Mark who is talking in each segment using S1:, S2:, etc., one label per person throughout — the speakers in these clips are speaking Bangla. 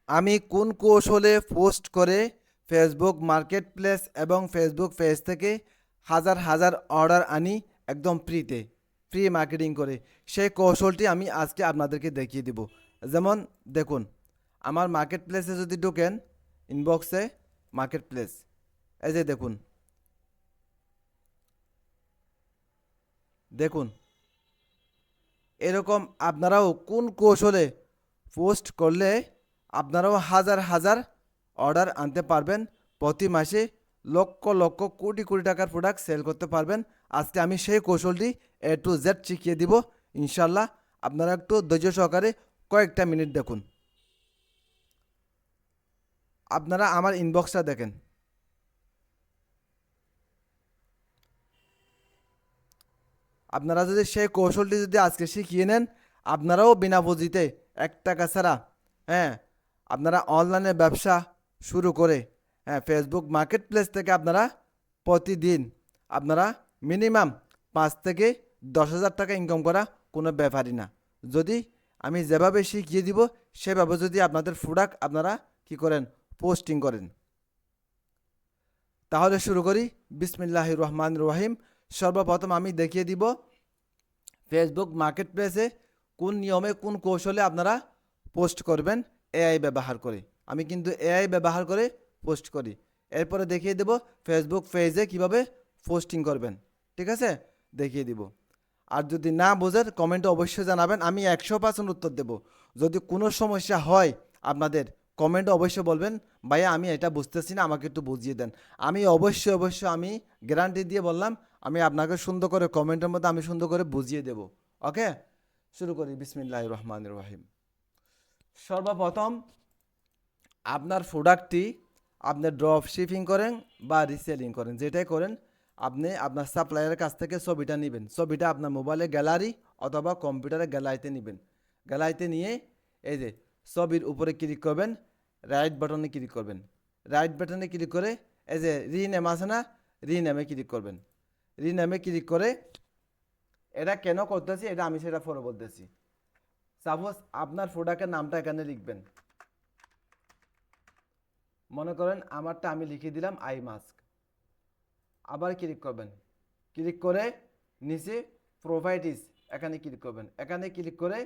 S1: আমি কোন কৌশলে পোস্ট করে ফেসবুক মার্কেট প্লেস এবং ফেসবুক পেজ থেকে হাজার হাজার অর্ডার আনি একদম ফ্রিতে, ফ্রি মার্কেটিং করে, সেই কৌশলটি আমি আজকে আপনাদেরকে দেখিয়ে দিব। যেমন দেখুন, আমার মার্কেট প্লেসে যদি ঢোকেন, ইনবক্সে মার্কেট প্লেস, এই যে দেখুন, দেখুন এরকম আপনারাও কোন কৌশলে পোস্ট করলে আপনারাও হাজার হাজার অর্ডার আনতে পারবেন, প্রতি মাসে লক্ষ লক্ষ কোটি কোটি টাকার প্রোডাক্ট সেল করতে পারবেন। আজকে আমি সেই কৌশলটি A to Z শিখিয়ে দিব ইনশাল্লাহ। আপনারা একটু ধৈর্য সহকারে কয়েকটা মিনিট দেখুন। আপনারা আমার ইনবক্সটা দেখেন। আপনারা যদি সেই কৌশলটি যদি আজকে শিখিয়ে নেন, আপনারাও বিনা পুঁজিতে 1 টাকা ছাড়া, হ্যাঁ, আপনারা অনলাইনে ব্যবসা শুরু করে, হ্যাঁ, ফেসবুক মার্কেট প্লেস থেকে আপনারা প্রতিদিন আপনারা মিনিমাম 5 থেকে 10 হাজার টাকা ইনকাম করা কোনো ব্যাপারই না। যদি আমি যেভাবে শিখিয়ে দিব সেভাবে যদি আপনাদের প্রোডাক্ট আপনারা কি করেন, পোস্টিং করেন। তাহলে শুরু করি। বিসমিল্লাহির রহমানির রহিম। সর্বপ্রথম আমি দেখিয়ে দিব ফেসবুক মার্কেট প্লেসে কোন নিয়মে কোন কৌশলে আপনারা পোস্ট করবেন এআই ব্যবহার করে। আমি কিন্তু এআই ব্যবহার করে পোস্ট করি। এরপরে দেখিয়ে দেব ফেসবুক পেজে কিভাবে পোস্টিং করবেন। ঠিক আছে, দেখিয়ে দিব। আর যদি না বোঝেন কমেন্টে অবশ্যই জানাবেন, আমি 100% উত্তর দেব। যদি কোনো সমস্যা হয় আপনাদের, কমেন্টে অবশ্যই বলবেন, ভাইয়া আমি এটা বুঝতেছি না, আমাকে একটু বুঝিয়ে দেন। আমি অবশ্যই আমি গ্যারান্টি দিয়ে বললাম, আমি আপনাকে সুন্দর করে কমেন্টের মধ্যে আমি সুন্দর করে বুঝিয়ে দেব। ওকে, শুরু করি। বিসমিল্লাহির রহমানির রহিম। সর্বপ্রথম আপনার প্রোডাক্টটি আপনি ড্রপ শিপিং করেন বা রিসেলিং করেন, যেটাই করেন, আপনি আপনার সাপ্লায়ারের কাছ থেকে ছবিটা নেবেন। ছবিটা আপনার মোবাইলে গ্যালারি অথবা কম্পিউটারে গ্যালারিতে নেবেন। গ্যালারিতে নিয়ে এই যে ছবির উপরে ক্লিক করবেন, রাইট বাটনে ক্লিক করবেন। রাইট বাটনে ক্লিক করে এই যে রিনেম আছে না, রিনেমে ক্লিক করবেন। রিনেমে ক্লিক করে, এটা কেন করতেছি এটা আমি সেটা পরে বলতেছি। সাপোজ আপনার প্রোডাক্টের নামটা এখানে লিখবেন। মনে করেন আমারটা আমি লিখে দিলাম আই মাস্ক। আবার ক্লিক করবেন। ক্লিক করে নিচে প্রোভাইডিস এখানে ক্লিক করবেন। এখানে ক্লিক করে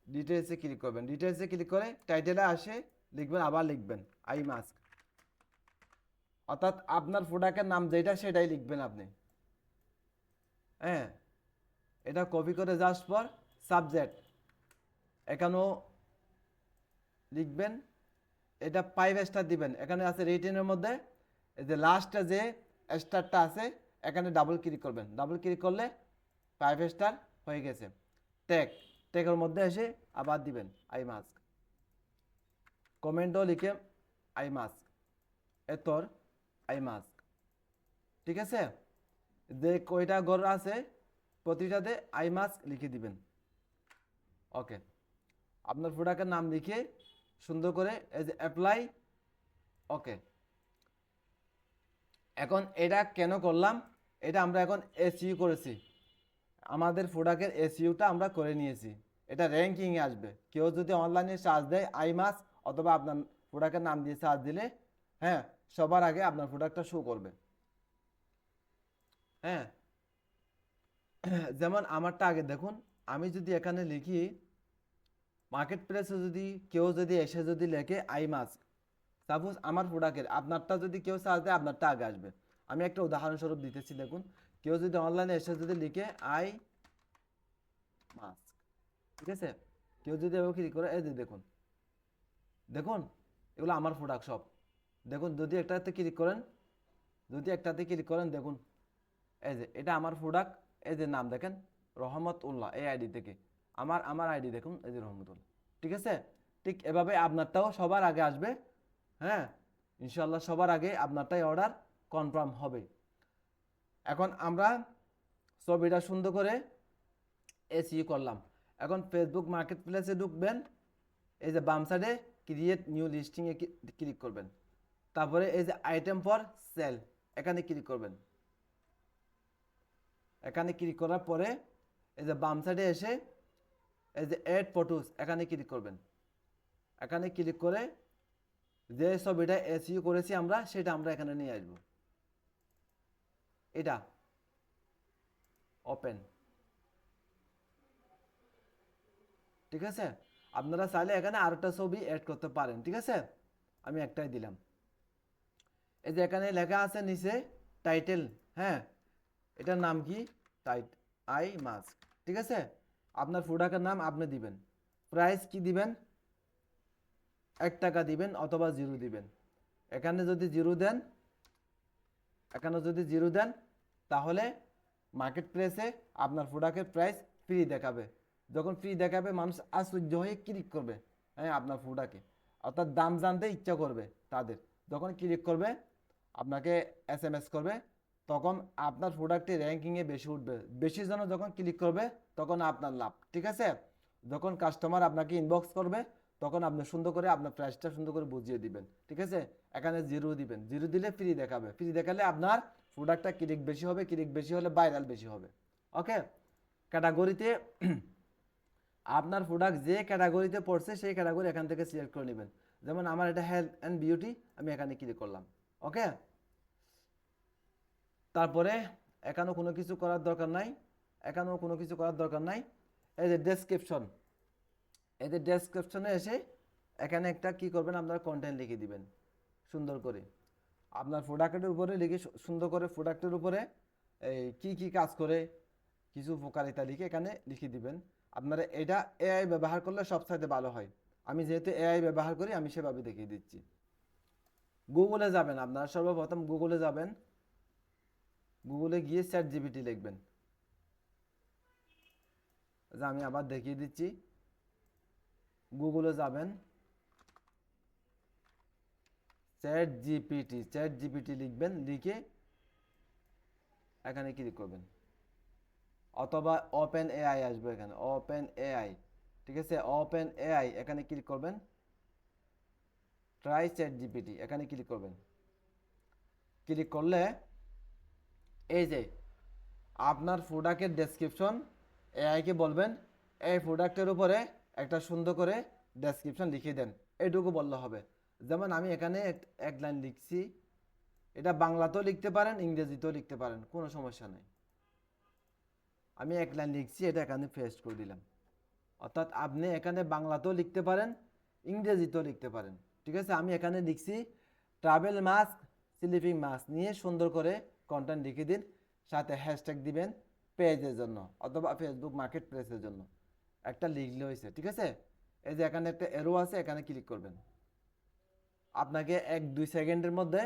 S1: ডিটেলসে ক্লিক করবেন। ডিটেলসে ক্লিক করে টাইটেলে আসে লিখবেন, আবার লিখবেন আই মাস্ক। অর্থাৎ আপনার প্রোডাক্টের নাম যেটা সেটাই লিখবেন আপনি। হ্যাঁ, এটা কপি করে জাস্ট পর সাবজেক্ট এখানেও লিখবেন। এটা 5 স্টার দিবেন। এখানে আছে রেটিংয়ের মধ্যে এই যে লাস্টে যে স্টারটা আছে এখানে ডাবল ক্লিক করবেন। ডাবল ক্লিক করলে 5 স্টার হয়ে গেছে। ট্যাগের মধ্যে এসে আবার দিবেন আই মাস্ক। কমেন্টও লিখে আই মাস্ক, এতর আই মাস্ক। ঠিক আছে, যে কয়টা ঘর আছে প্রতিটাতে আই মাস্ক লিখে দিবেন। ওকে, আপনার প্রোডাক্টের নাম লিখে সুন্দর করে এই যে অ্যাপ্লাই। ওকে, এখন এটা কেন করলাম, এটা আমরা এখন এসইউ করেছি। আমাদের প্রোডাক্টের এসইউটা আমরা করে নিয়েছি। এটা র্যাঙ্কিংয়ে আসবে। কেউ যদি অনলাইনে সার্চ দেয় আই মাস্ক অথবা আপনার প্রোডাক্টের নাম দিয়ে সার্চ দিলে, হ্যাঁ, সবার আগে আপনার প্রোডাক্টটা শো করবে। হ্যাঁ, যেমন আমারটা আগে দেখুন, আমি যদি এখানে লিখি মার্কেট প্লেসে, যদি কেউ যদি এসে যদি লেখে আই মাস্ক, সাপোজ আমার প্রোডাক্টের, আপনারটা যদি কেউ সার্চ দেয় আপনারটা আগে আসবে। আমি একটা উদাহরণস্বরূপ দিতেছি, দেখুন, কেউ যদি অনলাইনে এসে যদি লিখে আই মাস্ক, ঠিক আছে, কেউ যদি এভাবে ক্লিক করে, এই যে দেখুন, দেখুন এগুলো আমার প্রোডাক্ট সব। দেখুন যদি একটাতে ক্লিক করেন, দেখুন এই যে এটা আমার প্রোডাক্ট। এই যে নাম দেখেন রহমত উল্লাহ, এই আইডি থেকে আমার আইডি দেখুন, এই যে রহমতুল্লাহ। ঠিক আছে, ঠিক এভাবে আপনারটাও সবার আগে আসবে। হ্যাঁ, ইনশাল্লাহ সবার আগে আপনারটাই অর্ডার কনফার্ম হবে। এখন আমরা ছবিটা সুন্দর করে এসইউ করলাম। এখন ফেসবুক মার্কেট প্লেসে ঢুকবেন। এই যে বাম সাইডে ক্রিয়েট নিউ লিস্টিংয়ে ক্লিক করবেন। তারপরে এই যে আইটেম ফর সেল এখানে ক্লিক করবেন। এখানে ক্লিক করার পরে এই যে বাম সাইডে এসে এই যে অ্যাড ফটোস এখানে ক্লিক করবেন। এখানে ক্লিক করে যে ছবিটা এসইও করেছি আমরা সেটা আমরা এখানে নিয়ে আসবো। এটা ওপেন, ঠিক আছে। আপনারা চাইলে এখানে আরেকটা ছবি অ্যাড করতে পারেন, ঠিক আছে। আমি একটাই দিলাম। এই যে এখানে লেখা আছে নিচে টাইটেল, হ্যাঁ, এটার নাম কি? আই মাস্ক, ঠিক আছে। আপনার প্রোডাক্টের নাম আপনি দিবেন। প্রাইস কি দিবেন? 1 টাকা দিবেন অথবা 0 দিবেন। এখানে যদি 0 দেন, তাহলে মার্কেট প্লেসে আপনার প্রোডাক্টের প্রাইস ফ্রি দেখাবে। যখন ফ্রি দেখাবে মানুষ আশ্চর্য হয়ে ক্লিক করবে, হ্যাঁ, আপনার প্রোডাক্টে, অর্থাৎ দাম জানতে ইচ্ছা করবে তাদের। যখন ক্লিক করবে আপনাকে SMS করবে, তখন আপনার প্রোডাক্টে র্যাঙ্কিংয়ে বেশি উঠবে। বেশি জন যখন ক্লিক করবে তখন আপনার লাভ, ঠিক আছে। যখন কাস্টমার আপনাকে ইনবক্স করবে তখন আপনি সুন্দর করে আপনার প্রাইসটা সুন্দর করে বুঝিয়ে দিবেন, ঠিক আছে। এখানে 0 দিবেন, 0 দিলে ফ্রি দেখাবে। ফ্রি দেখালে আপনার প্রোডাক্টটা ক্লিক বেশি হবে, ক্লিক বেশি হলে ভাইরাল বেশি হবে। ওকে। ক্যাটাগরিতে আপনার প্রোডাক্ট যে ক্যাটাগরিতে পড়ছে সেই ক্যাটাগরি এখান থেকে সিলেক্ট করে নেবেন। যেমন আমার এটা হেলথ অ্যান্ড বিউটি, আমি এখানে ক্লিক করলাম। ওকে। তারপরে এখানেও কোনো কিছু করার দরকার নাই, এই যে ডেসক্রিপশন, এই যে ডেসক্রিপশনে এসে এখানে একটা কি করবেন, আপনারা কন্টেন্ট লিখে দিবেন সুন্দর করে। আপনার প্রোডাক্টের উপরে লিখে সুন্দর করে প্রোডাক্টের উপরে এই কি কাজ করে কিছু উপকারিতা লিখে এখানে লিখে দিবেন। আপনারা এটা AI ব্যবহার করলে সবচাইতে ভালো হয়। আমি যেহেতু AI ব্যবহার করি আমি সেভাবে দেখিয়ে দিচ্ছি। গুগলে যাবেন, আপনারা সর্বপ্রথম গুগলে যাবেন। গুগলে গিয়ে ChatGPT লিখবেন। আমি আবার দেখিয়ে দিচ্ছি। গুগলে যাবেন, ChatGPT লিখবেন, লিখে এখানে ক্লিক করবেন। অথবা OpenAI আসবে, এখানে OpenAI, ঠিক আছে। OpenAI এখানে ক্লিক করবেন। ট্রাই ChatGPT এখানে ক্লিক করবেন। ক্লিক করলে এই যে আপনার প্রোডাক্টের ডেসক্রিপশন এআইকে বলবেন এই প্রোডাক্টের উপরে একটা সুন্দর করে ডেসক্রিপশন লিখে দেন, এইটুকু বললে হবে। যেমন আমি এখানে এক লাইন লিখছি, এটা বাংলাতেও লিখতে পারেন, ইংরেজিতেও লিখতে পারেন, কোনো সমস্যা নেই। আমি এক লাইন লিখছি, এটা এখানে পেস্ট করে দিলাম। অর্থাৎ আপনি এখানে বাংলাতেও লিখতে পারেন, ইংরেজিতেও লিখতে পারেন, ঠিক আছে। আমি এখানে লিখছি ট্রাভেল মাস্ক, স্লিপিং মাস্ক নিয়ে সুন্দর করে কন্টেন্ট লিখে দিন, সাথে হ্যাশট্যাগ দিবেন পেজের জন্য অথবা ফেসবুক মার্কেট প্লেসের জন্য। একটা লিখলে হয়েছে, ঠিক আছে। এই যে এখানে একটা এরো আছে, এখানে ক্লিক করবেন। আপনাকে 1-2 সেকেন্ডের মধ্যে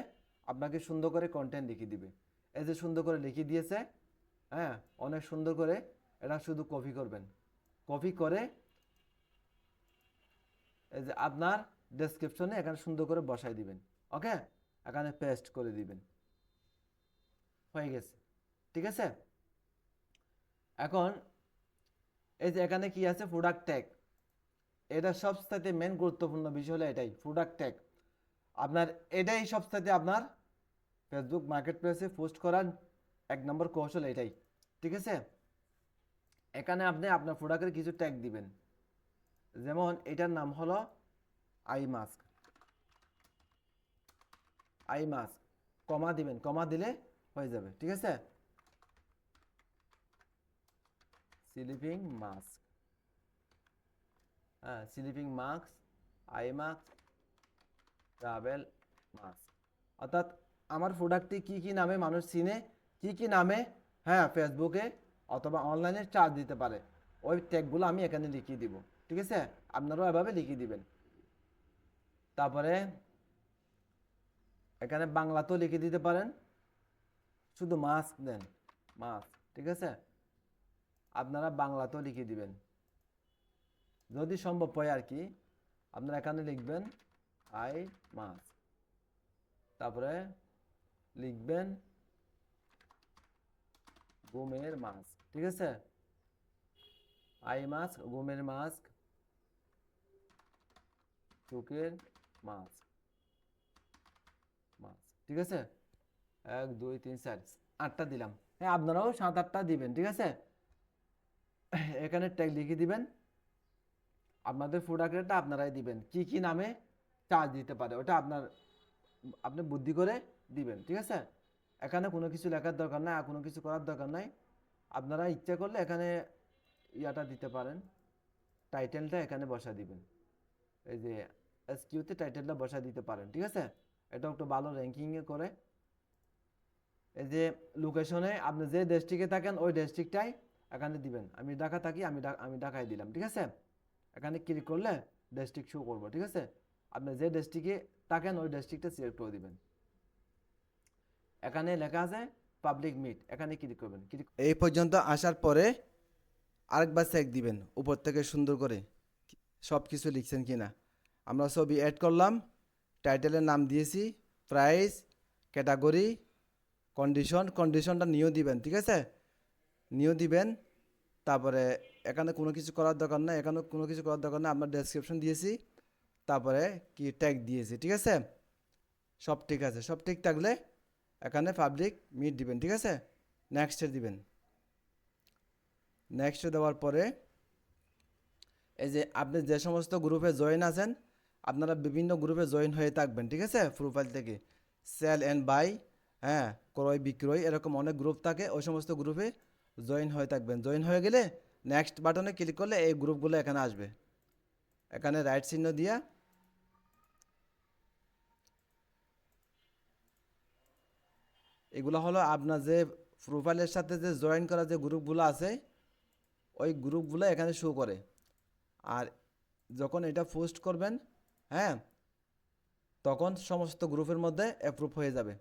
S1: আপনাকে সুন্দর করে কন্টেন্ট লিখে দিবে। এই যে সুন্দর করে লিখে দিয়েছে, হ্যাঁ, অনেক সুন্দর করে। এটা শুধু কপি করবেন, কপি করে এই যে আপনার ডেসক্রিপশনে এখানে সুন্দর করে বসাই দিবেন। ওকে, এখানে পেস্ট করে দিবেন, হয়ে গেছে, ঠিক আছে। এখন এই যে এখানে কি আছে, প্রোডাক্ট ট্যাগ। এটা সবচাইতে মেন গুরুত্বপূর্ণ বিষয় হলো এটাই, প্রোডাক্ট ট্যাগ। আপনার এটাই সবচাইতে আপনার ফেসবুক মার্কেট প্লেসে পোস্ট করার 1 নম্বর কৌশল এটাই, ঠিক আছে। এখানে আপনি আপনার প্রোডাক্টের কিছু ট্যাগ দিবেন। যেমন এটার নাম হলো আই মাস্ক, কমা দিবেন, কমা দিলে হয়ে যাবে, ঠিক আছে। স্লিপিং মাস্ক, হ্যাঁ, sleeping mask, eye mask, travel mask. অর্থাৎ আমার প্রোডাক্টটি কি নামে মানুষ চিনে, কি নামে, হ্যাঁ, ফেসবুকে অথবা অনলাইনে চার্জ দিতে পারে, ওই ট্যাগগুলো আমি এখানে লিখিয়ে দিব, ঠিক আছে। আপনারাও এভাবে লিখিয়ে দিবেন। তারপরে এখানে বাংলাতেও লিখে দিতে পারেন, শুধু মাস্ক দেন, মাস্ক, ঠিক আছে। আপনারা বাংলাতেও লিখে দিবেন যদি সম্ভব হয় আর কি। আপনারা এখানে লিখবেন আই মাস্ক, তারপরে লিখবেন ঘুমের মাস্ক, ঠিক আছে। আই মাস্ক, ঘুমের মাস্ক, চোখের মাস্ক, ঠিক আছে। 1 2 3 4 8টা দিলাম। হ্যাঁ, আপনারাও 7-8টা দিবেন, ঠিক আছে। এখানে ট্যাগ লিখে দিবেন। আপনাদের প্রোডাক্ট রেটটা আপনারাই দিবেন, কি নামে চার্জ দিতে পারে ওটা আপনি বুদ্ধি করে দিবেন, ঠিক আছে। এখানে কোনো কিছু লেখার দরকার নাই, আর কোনো কিছু করার দরকার নাই। আপনারা ইচ্ছা করলে এখানে ইয়াটা দিতে পারেন, টাইটেলটা এখানে বসা দিবেন, এই যে এসকিউতে টাইটেলটা বসা দিতে পারেন, ঠিক আছে। এটা একটু ভালো র্যাঙ্কিংয়ে করে। এই যে লোকেশনে আপনি যে ডিস্ট্রিক্টে থাকেন ওই ডিস্ট্রিক্টটাই এখানে দিবেন। আমি ঢাকা থাকি, আমি ঢাকায় দিলাম, ঠিক আছে। এখানে ক্লিক করলে ডিস্ট্রিক্ট শো করবো, ঠিক আছে। আপনি যে ডিস্ট্রিক্টে থাকেন ওই ডিস্ট্রিক্টটা সিলেক্ট করে দিবেন। এখানে লেখা আছে পাবলিক মিট, এখানে ক্লিক করবেন। এই পর্যন্ত আসার পরে আরেকবার চেক দিবেন উপর থেকে সুন্দর করে সব কিছু লিখছেন কিনা। আমরা ছবি অ্যাড করলাম, টাইটেলের নাম দিয়েছি, প্রাইস, ক্যাটাগরি, কন্ডিশনটা নিয়েও দিবেন, ঠিক আছে। নিয়েও দিবেন। তারপরে এখানে কোনো কিছু করার দরকার নাই, এখানে কোনো কিছু করার দরকার নাই, আমরা ডেসক্রিপশন দিয়েছি, তারপরে কি ট্যাগ দিয়েছি, ঠিক আছে। সব ঠিক আছে, সব ঠিক থাকলে এখানে পাবলিক মিট দিবেন, ঠিক আছে। নেক্সটে দিবেন। নেক্সটে দেওয়ার পরে এই যে আপনি যে সমস্ত গ্রুপে জয়েন আছেন, আপনারা বিভিন্ন গ্রুপে জয়েন হয়ে থাকবেন, ঠিক আছে। প্রোফাইল থেকে সেল অ্যান্ড বাই, হ্যাঁ, ক্রয় বিক্রয়, এরকম অনেক গ্রুপ থাকে, ওই সমস্ত গ্রুপে জয়েন হয়ে থাকবেন। জয়েন হয়ে গেলে নেক্সট বাটনে ক্লিক করলে এই গ্রুপগুলো এখানে আসবে। এখানে রাইট চিহ্ন দিয়া এগুলো হলো আপনার যে প্রোফাইলের সাথে যে জয়েন করা যে গ্রুপগুলো আছে ওই গ্রুপগুলো এখানে শো করে। আর যখন এটা পোস্ট করবেন, হ্যাঁ, তখন সমস্ত গ্রুপের মধ্যে অ্যাপ্রুভ হয়ে যাবে।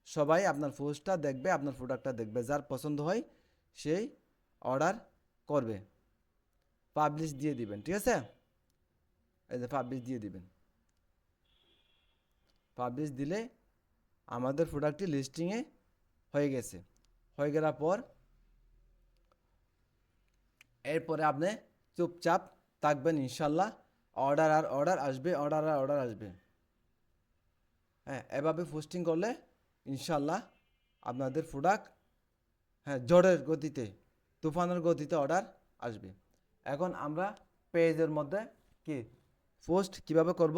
S1: সবাই আপনার পোস্টটা দেখবে, আপনার প্রোডাক্টটা দেখবে, যার পছন্দ হয় সেই অর্ডার করবে। পাবলিশ দিয়ে দিবেন, ঠিক আছে। এই যে পাবলিশ দিয়ে দিবেন। পাবলিশ দিলে আমাদের প্রোডাক্টটি লিস্টিংয়ে হয়ে গেছে। হয়ে যাওয়ার পর এরপরে আপনি চুপচাপ থাকবেন, ইনশাল্লাহ অর্ডার আসবে, অর্ডার আসবে। হ্যাঁ, এভাবে পোস্টিং করলে ইনশাল্লাহ আপনাদের প্রোডাক্ট, হ্যাঁ, ঝড়ের গতিতে, তুফানের গতিতে অর্ডার আসবে। এখন আমরা পেজের মধ্যে কি পোস্ট কিভাবে করব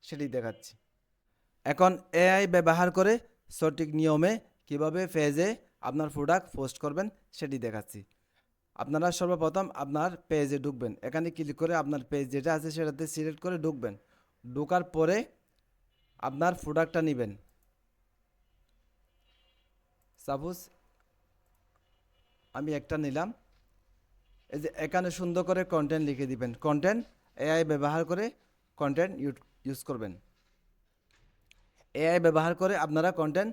S1: সেটি দেখাচ্ছি। এখন এআই ব্যবহার করে সঠিক নিয়মে কিভাবে পেজে আপনার প্রোডাক্ট পোস্ট করবেন সেটি দেখাচ্ছি। আপনারা সর্বপ্রথম আপনার পেজে ঢুকবেন, এখানে ক্লিক করে আপনার পেজ যেটা আছে সেটাতে সিলেক্ট করে ঢুকবেন। ঢোকার পরে আপনার প্রোডাক্টটা নেবেন। সাপোজ আমি একটা নিলাম, এই যে এখানে সুন্দর করে কন্টেন্ট লিখে দিবেন। কন্টেন্ট এআই ব্যবহার করে কন্টেন্ট ইউজ করবেন। এআই ব্যবহার করে আপনারা কন্টেন্ট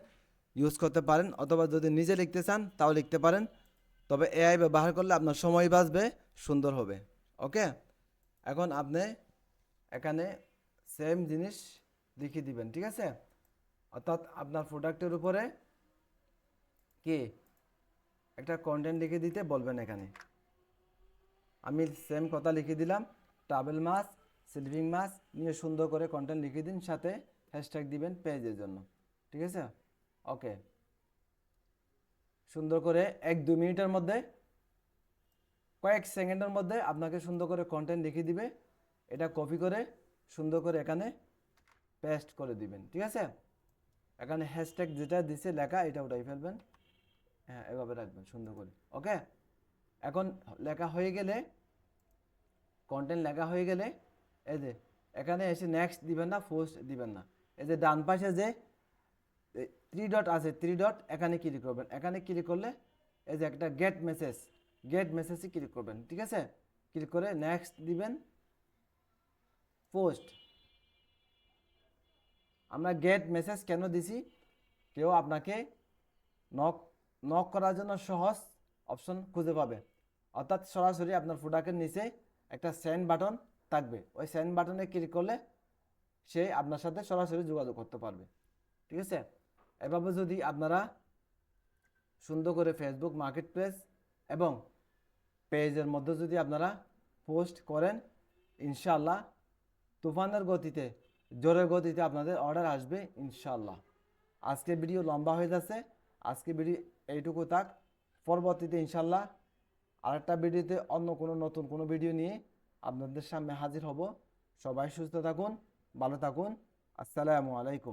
S1: ইউজ করতে পারেন, অথবা যদি নিজে লিখতে চান তাও লিখতে পারেন। তবে এআই ব্যবহার করলে আপনার সময় বাঁচবে, সুন্দর হবে। ওকে, এখন আপনি এখানে সেম জিনিস লিখে দিবেন, ঠিক আছে। অর্থাৎ আপনার প্রোডাক্টের উপরে কি একটা কন্টেন্ট লিখে দিতে বলবেন। এখানে আমি সেম কথা লিখে দিলাম, ট্রাভেল মাস, স্লিপিং মাস নিয়ে সুন্দর করে কন্টেন্ট লিখে দিন, সাথে হ্যাশট্যাগ দিবেন পেজের জন্য, ঠিক আছে। ওকে, সুন্দর করে 1-2 মিনিটের মধ্যে, কয়েক সেকেন্ডের মধ্যে আপনাকে সুন্দর করে কন্টেন্ট লিখে দিবে। এটা কপি করে সুন্দর করে এখানে পেস্ট করে দিবেন, ঠিক আছে। এখানে হ্যাশট্যাগ যেটা দিছে লেখা এটা উঠাই ফেলবেন, হ্যাঁ, এভাবে রাখবেন সুন্দর করে। ওকে, এখন লেখা হয়ে গেলে, কন্টেন্ট লেখা হয়ে গেলে এই যে এখানে এসে নেক্সট দিবেন না, পোস্ট দিবেন না। এই যে ডান পাশে যে 3 ডট আছে, 3 ডট এখানে ক্লিক করবেন। এখানে ক্লিক করলে এই যে একটা গেট মেসেজে ক্লিক করবেন, ঠিক আছে। ক্লিক করে নেক্সট দিবেন, পোস্ট। আমরা গেট মেসেজ কেন দিছি, কেউ আপনাকে নক নক করার জন্য সহজ অপশন খুঁজে পাবে। অর্থাৎ সরাসরি আপনার প্রোডাক্টের নিচে একটা সেন্ড বাটন থাকবে, ওই সেন্ড বাটনে ক্লিক করলে সে আপনার সাথে সরাসরি যোগাযোগ করতে পারবে, ঠিক আছে। এভাবে যদি আপনারা সুন্দর করে ফেসবুক মার্কেট প্লেস এবং পেজের মধ্যে যদি আপনারা পোস্ট করেন, ইনশাল্লাহ তুফানের গতিতে, জোরের গতিতে আপনাদের অর্ডার আসবে ইনশাল্লাহ। আজকে ভিডিও লম্বা হয়ে যাচ্ছে, আজকে ভিডিও এইটুকু থাক। পরবর্তীতে ইনশাল্লাহ আরেকটা ভিডিওতে অন্য কোনো নতুন কোনো ভিডিও নিয়ে আপনাদের সামনে হাজির হব। সবাই সুস্থ থাকুন, ভালো থাকুন। আসসালামু আলাইকুম।